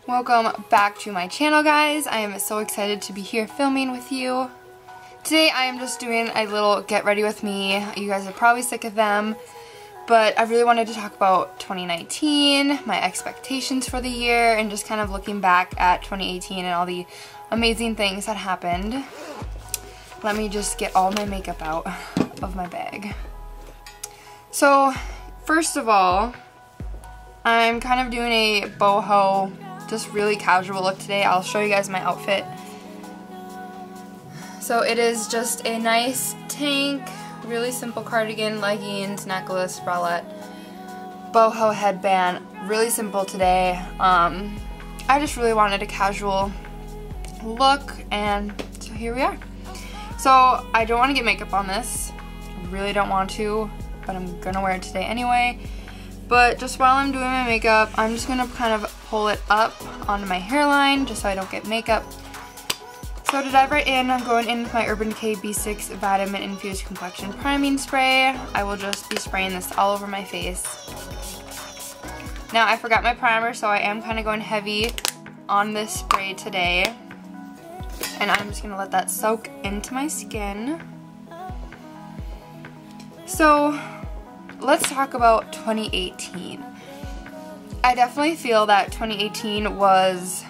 Welcome back to my channel, guys. I am so excited to be here filming with you. Today I am just doing a little get ready with me. You guys are probably sick of them, but I really wanted to talk about 2019, my expectations for the year, and just kind of looking back at 2018 and all the amazing things that happened. Let me just get all my makeup out of my bag. So, first of all, I'm kind of doing a boho, just really casual look today. I'll show you guys my outfit. So it is just a nice tank, really simple cardigan, leggings, necklace, bralette, boho headband. Really simple today. I just really wanted a casual look, and so here we are. So I don't want to get makeup on this. I really don't want to, but I'm gonna wear it today anyway. But just while I'm doing my makeup, I'm just gonna kind of pull it up onto my hairline just so I don't get makeup. So to dive right in, I'm going in with my Urban Decay B6 Vitamin-Infused Complexion Priming Spray. I will just be spraying this all over my face. Now I forgot my primer, so I am kind of going heavy on this spray today. And I'm just gonna let that soak into my skin. So let's talk about 2018. I definitely feel that 2018 was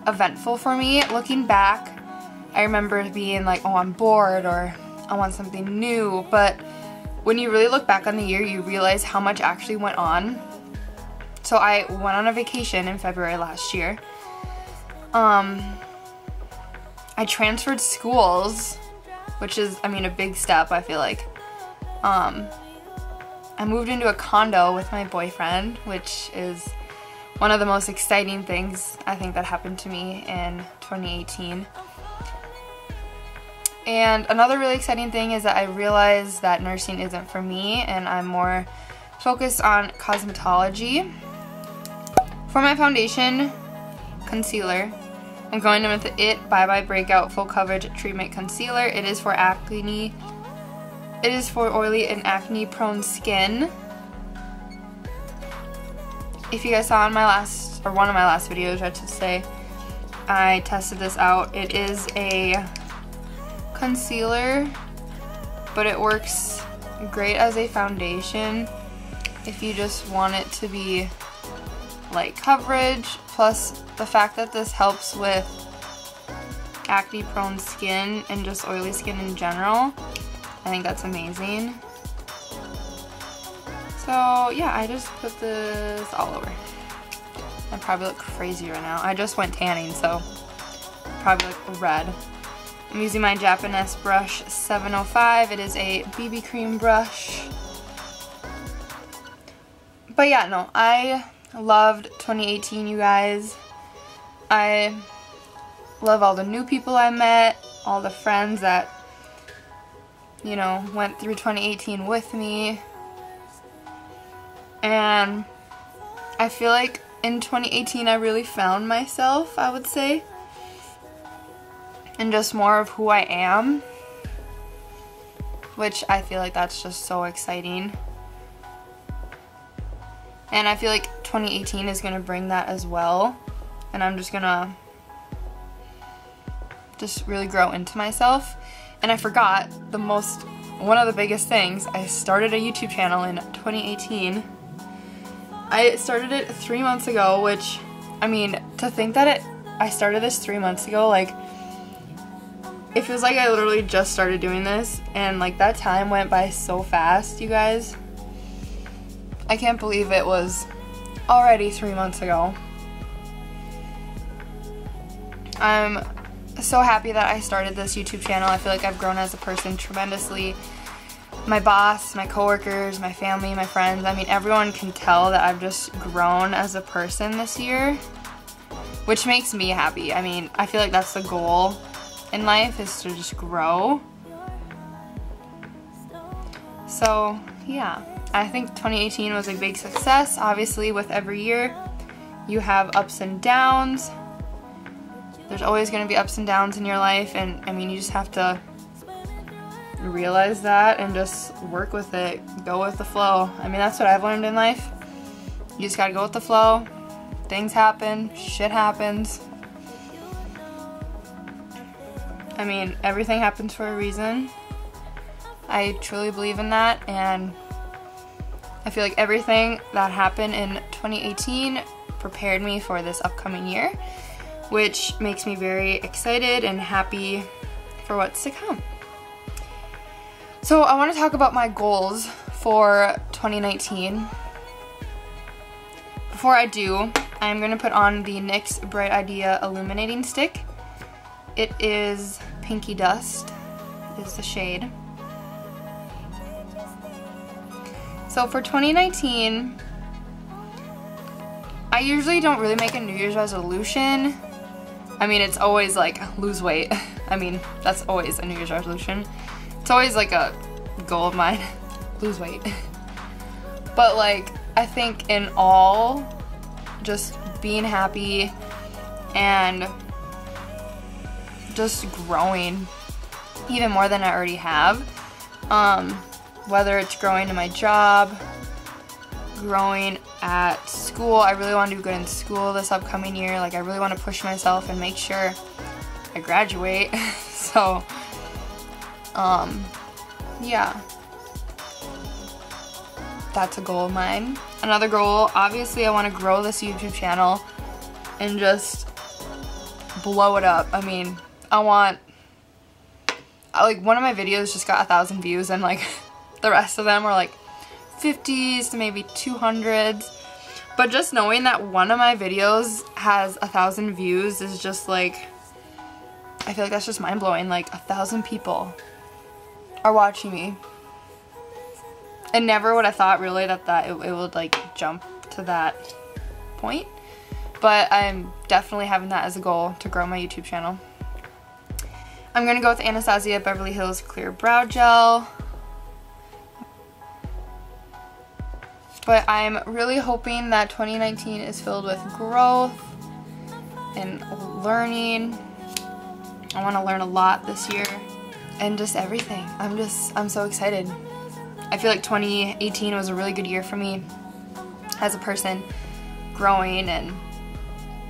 eventful for me. Looking back, I remember being like, oh, I'm bored, or I want something new, but when you really look back on the year, you realize how much actually went on. So I went on a vacation in February last year. I transferred schools, which is, I mean, a big step, I feel like. I moved into a condo with my boyfriend, which is one of the most exciting things I think that happened to me in 2018. And another really exciting thing is that I realized that nursing isn't for me, and I'm more focused on cosmetology. For my foundation concealer, I'm going in with the IT Bye Breakout Full Coverage Treatment Concealer. It is for acne. It is for oily and acne-prone skin. If you guys saw on my last, or one of my last videos, I should say, I tested this out. It is a concealer, but it works great as a foundation if you just want it to be light coverage, plus the fact that this helps with acne-prone skin and just oily skin in general. I think that's amazing. So yeah, I just put this all over. I probably look crazy right now. I just went tanning, so probably look red. I'm using my Japonesque Brush 705. It is a BB cream brush. But yeah, no, I loved 2018, you guys. I love all the new people I met, all the friends that, you know, went through 2018 with me. And I feel like in 2018 I really found myself, I would say, and just more of who I am, which I feel like that's just so exciting. And I feel like 2018 is gonna bring that as well, and I'm just gonna just really grow into myself. And I forgot one of the biggest things, I started a YouTube channel in 2018. I started it 3 months ago, which, I mean, to think that I started this 3 months ago, like, it feels like I literally just started doing this, and like that time went by so fast, you guys. I can't believe it was already 3 months ago. I'm so happy that I started this YouTube channel. I feel like I've grown as a person tremendously. My boss, my coworkers, my family, my friends, I mean, everyone can tell that I've just grown as a person this year, which makes me happy. I mean, I feel like that's the goal in life, is to just grow. So yeah, I think 2018 was a big success. Obviously, with every year you have ups and downs. There's always going to be ups and downs in your life, and I mean, you just have to realize that and just work with it, go with the flow. I mean, that's what I've learned in life. You just gotta go with the flow, things happen, shit happens. I mean, everything happens for a reason. I truly believe in that, and I feel like everything that happened in 2018 prepared me for this upcoming year, which makes me very excited and happy for what's to come. So I want to talk about my goals for 2019. Before I do, I'm going to put on the NYX Bright Idea Illuminating Stick. It is Pinky Dust, is the shade. So for 2019, I usually don't really make a New Year's resolution. I mean, it's always like lose weight. I mean, that's always a New Year's resolution. It's always like a goal of mine, lose weight. But like, I think in all, just being happy and just growing even more than I already have. Whether it's growing in my job, growing at school. I really want to do good in school this upcoming year. Like, I really want to push myself and make sure I graduate. So, yeah. That's a goal of mine. Another goal, obviously I want to grow this YouTube channel and just blow it up. I mean, I want, like, one of my videos just got 1,000 views and like the rest of them were like 50s to maybe 200s. But just knowing that one of my videos has 1,000 views is just like, I feel like that's just mind-blowing. Like, 1,000 people are watching me. And never would I thought really that it would like jump to that point. But I'm definitely having that as a goal to grow my YouTube channel. I'm gonna go with Anastasia Beverly Hills Clear Brow Gel. But I'm really hoping that 2019 is filled with growth and learning. I want to learn a lot this year and just everything. I'm so excited. I feel like 2018 was a really good year for me as a person, growing and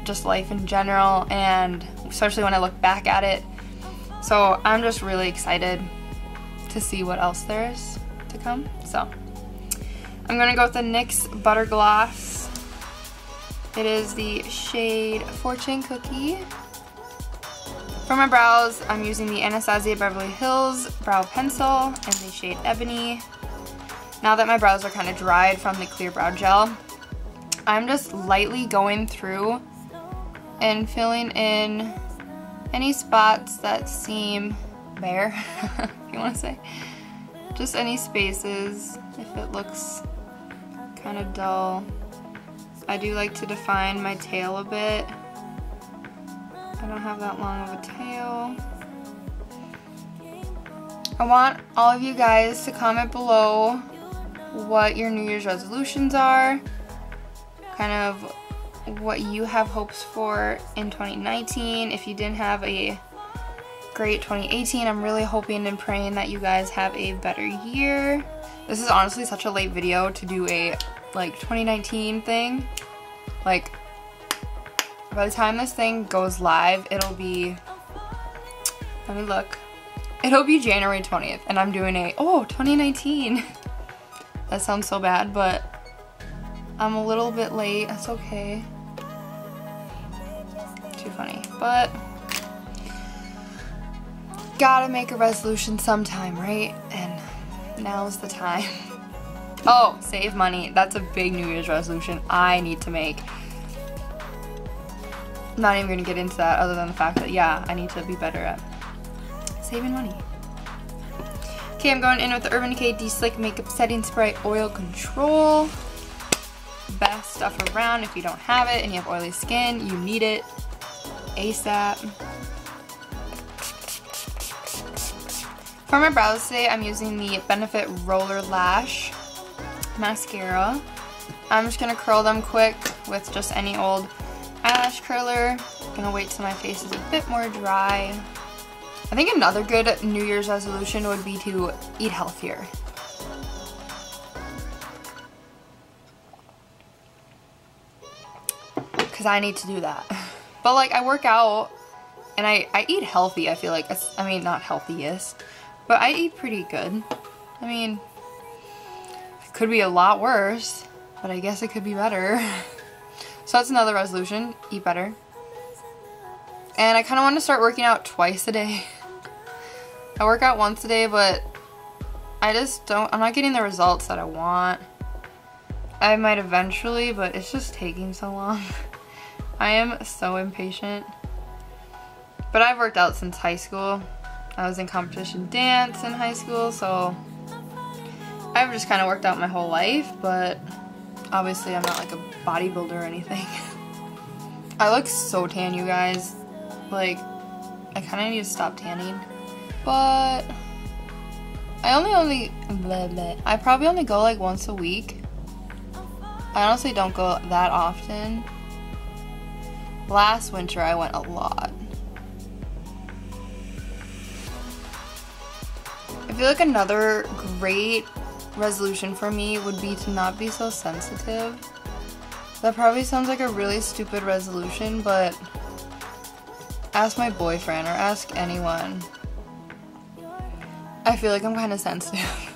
just life in general, and especially when I look back at it. So I'm just really excited to see what else there is to come. So I'm going to go with the NYX Butter Gloss. It is the shade Fortune Cookie. For my brows, I'm using the Anastasia Beverly Hills Brow Pencil in the shade Ebony. Now that my brows are kind of dried from the clear brow gel, I'm just lightly going through and filling in any spots that seem bare, if you want to say. Just any spaces, if it looks kind of dull. I do like to define my tail a bit. I don't have that long of a tail. I want all of you guys to comment below what your New Year's resolutions are, kind of what you have hopes for in 2019. If you didn't have a great 2018, I'm really hoping and praying that you guys have a better year. This is honestly such a late video to do a like 2019 thing. Like, by the time this thing goes live, it'll be, let me look, it'll be January 20th, and I'm doing a, 2019. That sounds so bad, but I'm a little bit late. That's okay. Too funny. But gotta make a resolution sometime, right? And now's the time. Oh, save money. That's a big New Year's resolution I need to make. I'm not even gonna get into that other than the fact that, yeah, I need to be better at saving money. Okay, I'm going in with the Urban Decay De-Slick Makeup Setting Spray Oil Control. Best stuff around. If you don't have it and you have oily skin, you need it ASAP. For my brows today, I'm using the Benefit Roller Lash Mascara. I'm just going to curl them quick with just any old eyelash curler. I'm going to wait till my face is a bit more dry. I think another good New Year's resolution would be to eat healthier. because I need to do that. But like I work out and I eat healthy, I feel like. I mean, not healthiest, but I eat pretty good. I mean, it could be a lot worse, but I guess it could be better. So that's another resolution, eat better. And I kind of want to start working out twice a day. I work out once a day, but I'm not getting the results that I want. I might eventually, but it's just taking so long. I am so impatient. But I've worked out since high school. I was in competition dance in high school, so I've just kind of worked out my whole life, but obviously I'm not like a bodybuilder or anything. I look so tan, you guys. Like, I kind of need to stop tanning. But I probably only go like once a week. I honestly don't go that often. Last winter I went a lot. I feel like another great resolution for me would be to not be so sensitive. That probably sounds like a really stupid resolution, but ask my boyfriend or ask anyone. I feel like I'm kind of sensitive.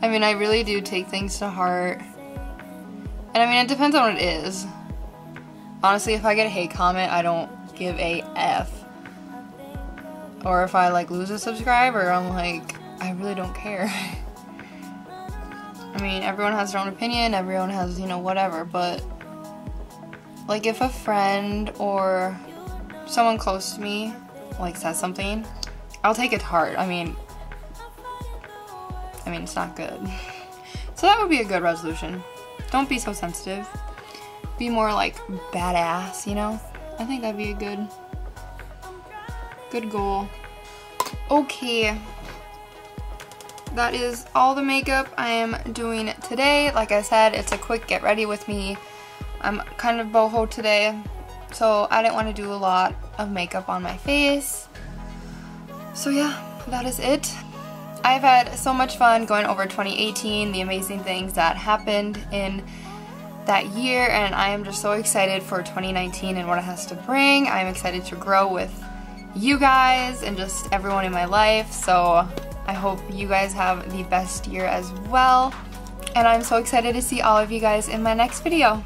I mean, I really do take things to heart. And I mean, it depends on what it is. Honestly, if I get a hate comment, I don't give a F. Or if I like lose a subscriber, I'm like, I really don't care. I mean, everyone has their own opinion, everyone has, you know, whatever, but like if a friend or someone close to me like says something, I'll take it to heart. I mean, it's not good. So that would be a good resolution. Don't be so sensitive. Be more like badass, you know? I think that'd be a good goal. Okay. That is all the makeup I am doing today. Like I said, it's a quick get ready with me. I'm kind of boho today, so I didn't want to do a lot of makeup on my face. So yeah, that is it. I've had so much fun going over 2018, the amazing things that happened in that year, and I am just so excited for 2019 and what it has to bring. I'm excited to grow with you guys and just everyone in my life, so I hope you guys have the best year as well, and I'm so excited to see all of you guys in my next video.